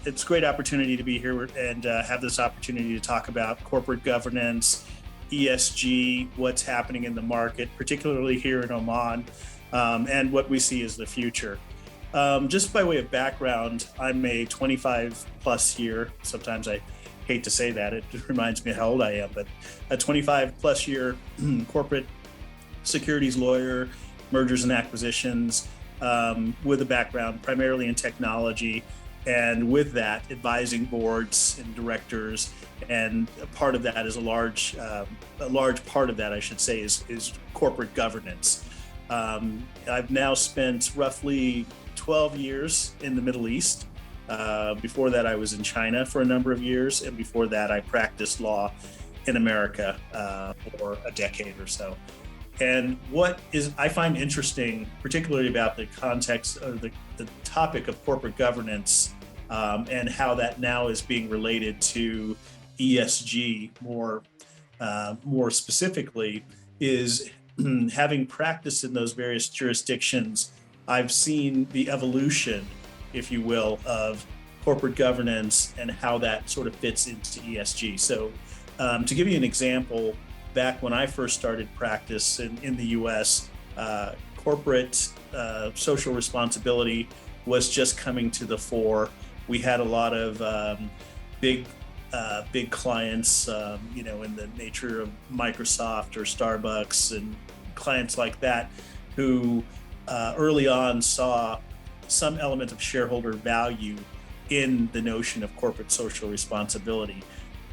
it's a great opportunity to be here and have this opportunity to talk about corporate governance, ESG, what's happening in the market, particularly here in Oman, and what we see as the future. Just by way of background, I'm a 25 plus year, sometimes I hate to say that, it reminds me how old I am, but a 25 plus year corporate securities lawyer, mergers and acquisitions, with a background primarily in technology, and with that, advising boards and directors. And a part of that is a large part of that, I should say, is corporate governance. I've now spent roughly 12 years in the Middle East. Before that, I was in China for a number of years, and before that, I practiced law in America for a decade or so. And what I find interesting, particularly about the context of the topic of corporate governance, and how that now is being related to ESG more specifically, is having practiced in those various jurisdictions, I've seen the evolution, if you will, of corporate governance and how that sort of fits into ESG. So to give you an example, back when I first started practice in the US, corporate social responsibility was just coming to the fore. We had a lot of big clients, in the nature of Microsoft or Starbucks and clients like that, who early on saw some element of shareholder value in the notion of corporate social responsibility.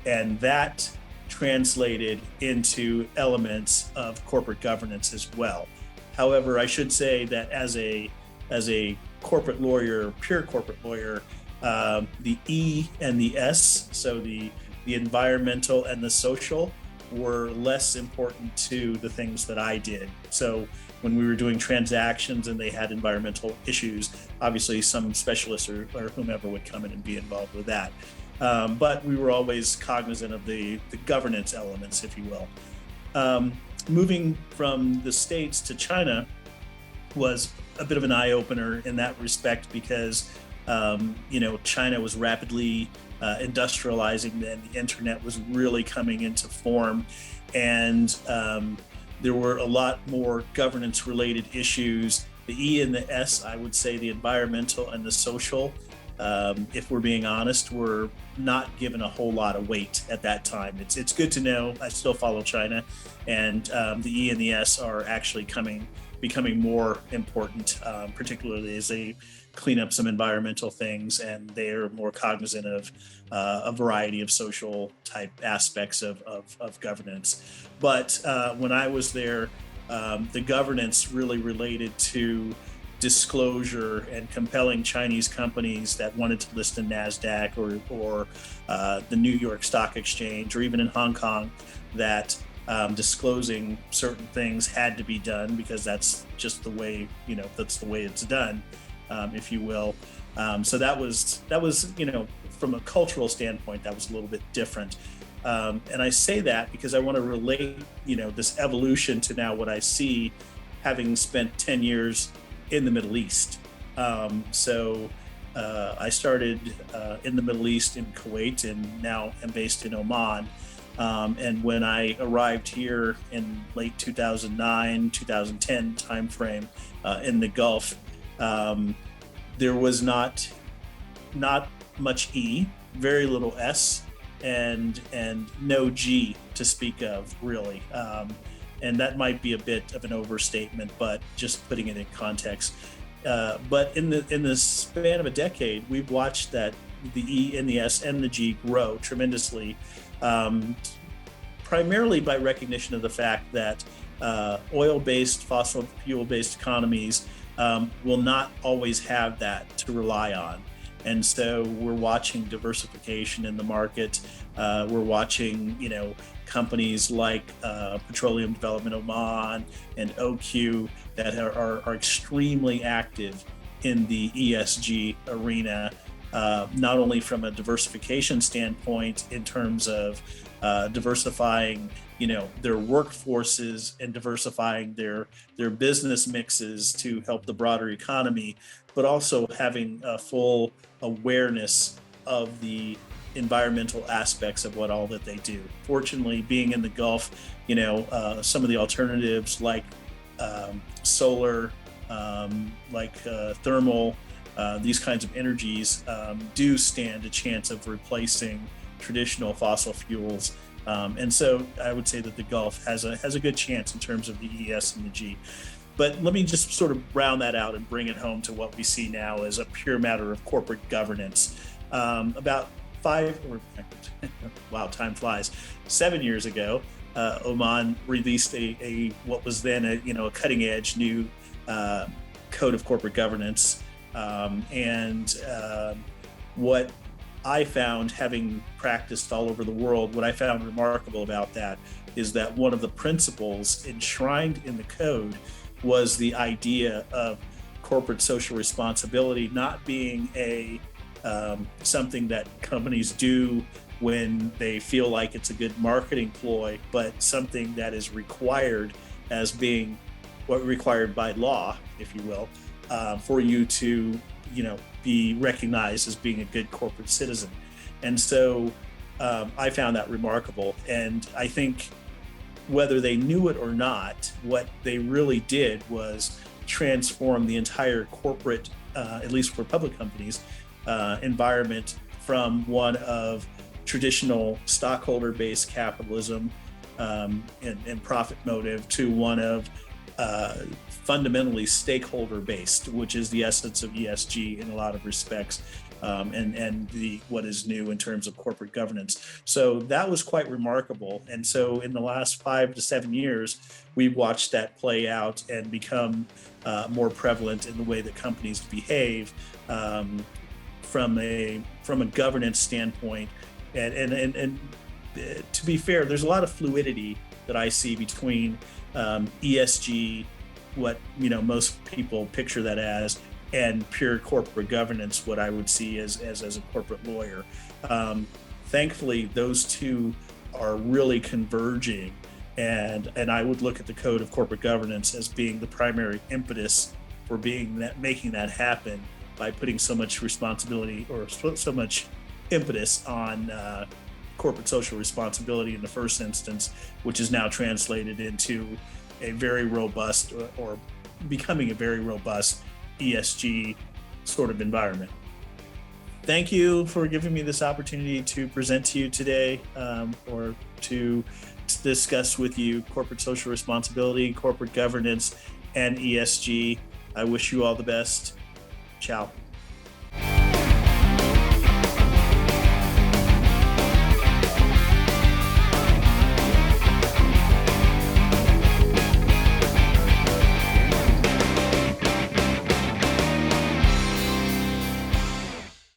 And that translated into elements of corporate governance as well. However, I should say that as a corporate lawyer, pure corporate lawyer, the E and the S, so the environmental and the social, were less important to the things that I did. So when we were doing transactions and they had environmental issues, obviously some specialists or whomever would come in and be involved with that. But we were always cognizant of the governance elements, if you will. Moving from the States to China was a bit of an eye-opener in that respect because, China was rapidly industrializing, and the internet was really coming into form. And there were a lot more governance-related issues. The E and the S, I would say the environmental and the social, if we're being honest, were not given a whole lot of weight at that time. It's good to know. I still follow China, and the E and the S are actually becoming more important, particularly as they clean up some environmental things, and they are more cognizant of a variety of social type aspects of governance. But when I was there, the governance really related to disclosure and compelling Chinese companies that wanted to list in NASDAQ or the New York Stock Exchange, or even in Hong Kong, that disclosing certain things had to be done because that's just the way, that's the way it's done, if you will. So that was, from a cultural standpoint, that was a little bit different. And I say that because I want to relate, this evolution to now what I see, having spent 10 years in the Middle East. So I started in the Middle East in Kuwait, and now am based in Oman. And when I arrived here in late 2009, 2010 timeframe in the Gulf, there was not much E, very little S, and no G to speak of, really. And that might be a bit of an overstatement, but just putting it in context. But in the span of a decade, we've watched that the E and the S and the G grow tremendously, primarily by recognition of the fact that oil-based, fossil fuel-based economies will not always have that to rely on. And so we're watching diversification in the market. We're watching, companies like Petroleum Development Oman and OQ that are extremely active in the ESG arena, not only from a diversification standpoint in terms of diversifying, their workforces and diversifying their business mixes to help the broader economy, but also having a full awareness of the environmental aspects of what all that they do. Fortunately, being in the Gulf, some of the alternatives like solar, thermal, these kinds of energies do stand a chance of replacing traditional fossil fuels. And so I would say that the Gulf has a good chance in terms of the ES and the G. But let me just sort of round that out and bring it home to what we see now as a pure matter of corporate governance. About wow, time flies. 7 years ago, Oman released a what was then a cutting edge new code of corporate governance. What I found, having practiced all over the world, what I found remarkable about that is that one of the principles enshrined in the code was the idea of corporate social responsibility not being something that companies do when they feel like it's a good marketing ploy, but something that is required as being required by law, if you will, for you to be recognized as being a good corporate citizen. And so I found that remarkable. And I think whether they knew it or not, what they really did was transform the entire corporate, at least for public companies, environment from one of traditional stockholder-based capitalism and profit motive to one of fundamentally stakeholder-based, which is the essence of ESG in a lot of respects, and what is new in terms of corporate governance. So that was quite remarkable. And so in the last 5 to 7 years, we've watched that play out and become more prevalent in the way that companies behave from a governance standpoint. And to be fair, there's a lot of fluidity that I see between ESG, what most people picture that as, and pure corporate governance, what I would see as a corporate lawyer. Thankfully, those two are really converging, and I would look at the Code of Corporate Governance as being the primary impetus for making that happen, by putting so much responsibility or so much impetus on corporate social responsibility in the first instance, which is now translated into a very robust or becoming a very robust ESG sort of environment. Thank you for giving me this opportunity to present to you today, or to discuss with you corporate social responsibility, corporate governance, and ESG. I wish you all the best. Ciao.